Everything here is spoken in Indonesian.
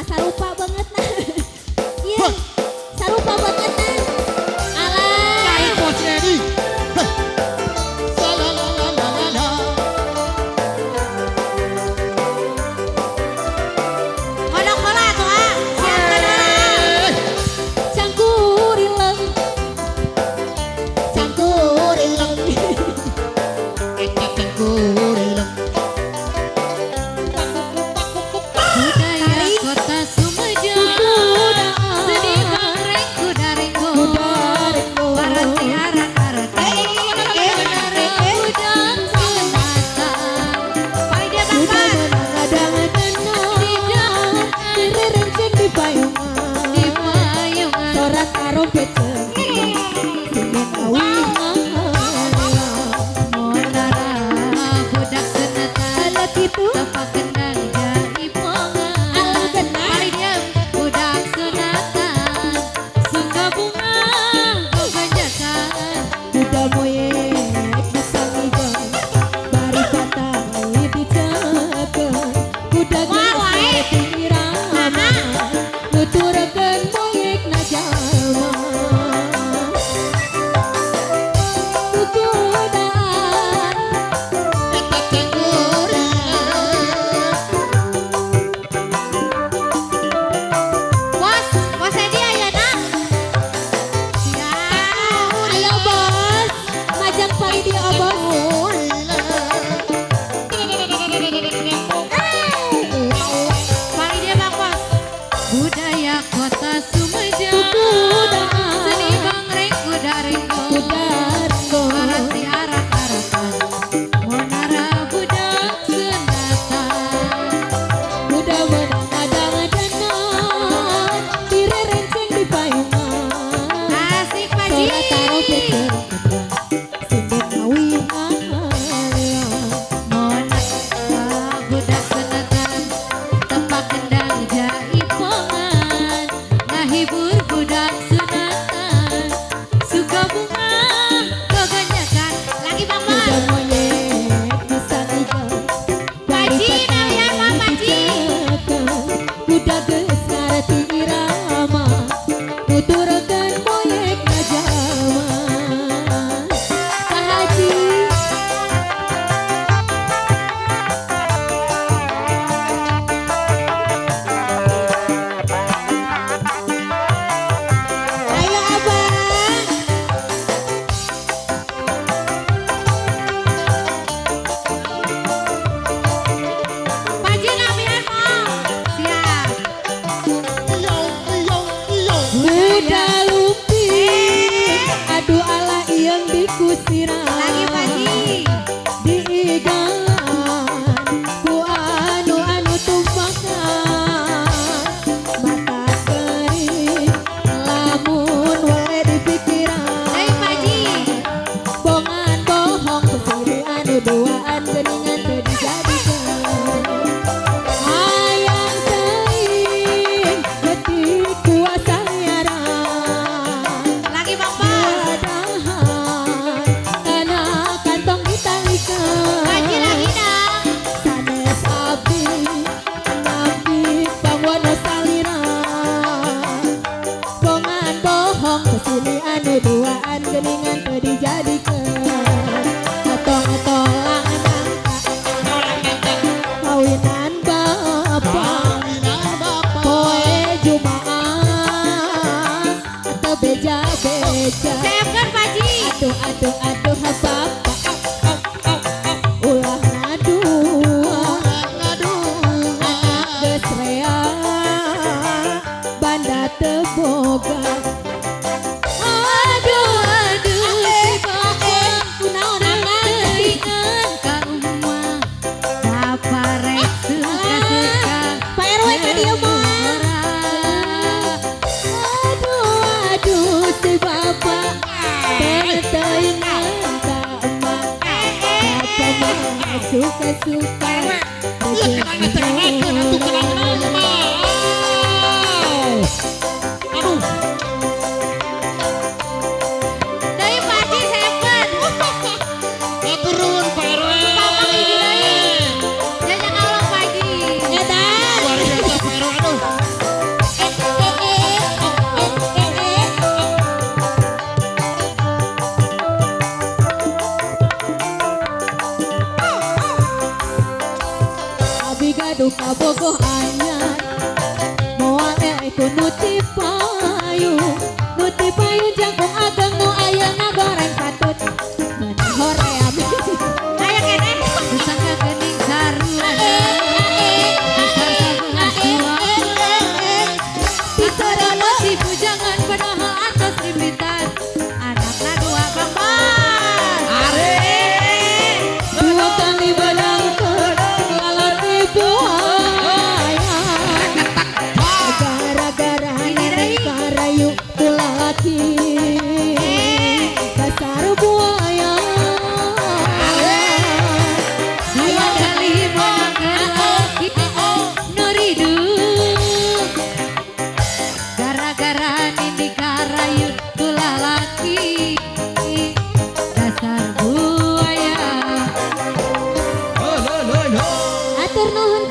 sarupa banget nah. Iya, sarupa banget nah. Alah. Kain Bos Dedi. Salalalala. Kodok bola tuh ah. Siapkan bola. Cangkurileng. Cangkurileng. Cangkurileng. Budaya kota Sumedang. Seni bareng kuda ringgo. Warati arak-arati. Menara budang senata. Paling dia bakal. Di payungan. Di payungan. Sorak karo beceng. Singen awih. Menara budak senata. Alat itu. Tepak kendang jaipongan. Alah benar. Paling dia budak sunatan. Suka bunga kebanyakan. Kuda moyek bisa ngigang. Bari patah dicekel. Kuda geus irama. Nuturkeun moyek na jalma. Kukudaan. Bos Edi ayeuna. Siap. Ayo bos, majang pali dia oh, bos. Paling dia Bang Bos. Budaya kota Sumedang. Kukudaan. Seni bangreng kuda ringgo. Kudarko. Warati arak-arakan. Menara budak senatan. Kuda menang-adang-adangan. Direrenceng di payungan. Asik Pak Ji. Sorak karo beceng kendang. Singen awih alia. Menara budak senatan. Tepak kendang jaipongan. Ngahibur budak sunatan. Suka bunga kebanyakan. Lagi Bang Bos. Kuda moyek bisa ngigang. Paji, Nawian, Bang Paji. Kuda geus ngarti irama. Nuturkeun moyek na jalma. Pak Haji. Ayo abang. Paji Nawian mau. Siap. Kuda lumping. Aduh ala ieung di kusirah. Lagi Paji. Diigangan ku anu tumpakan. Mata kering lamun wae dipikiran. Dari Paji. Bongan bohong kesini anu duaan geningan teu dijadikeun. Hayang teuing leutik kuasa liaran. Lagi Bang Bos. Wadahan kana kantong ditalikeun. Paji lagi dong. Sanes abdi nabi pangwana salira. Bongan bohong kesini anu duaan geningan teu dijadikeun. Atong-atong nangka kawinan bapak poe Jumaah atau beja-beja. Siapkan Paji. Aduh bapak ulah ngaduh anak geus rea banda teu boga. Aduh si bapak. Teuingan ka umah. Daparek suka-suka. Pak RW ka dieu mah. Aduh si bapak teuingan ka emak. Bapak mah suka-suka. Dari Paji siapkan. Turun Pak RW. Bapak hiji deui. Jajak Allah Paji. Edan. Luar biasa Pak RW. Aduh. bigaduh kabogoh anyar moal itu nuti payu jangkung ageng nu ayeuna goreng patut mana hoream Aya kene. disangka geuning sarua Pisarono si bujangan padahal atas rimbitan Anakna dua bambang. Are. dua kali balangkeun lalati buaya gara-gara nenek karayu ku lalaki dasar buaya dua kali balangkeun nuridu gara-gara nindi karayu ku lalaki dasar buaya Lo. atur nuhun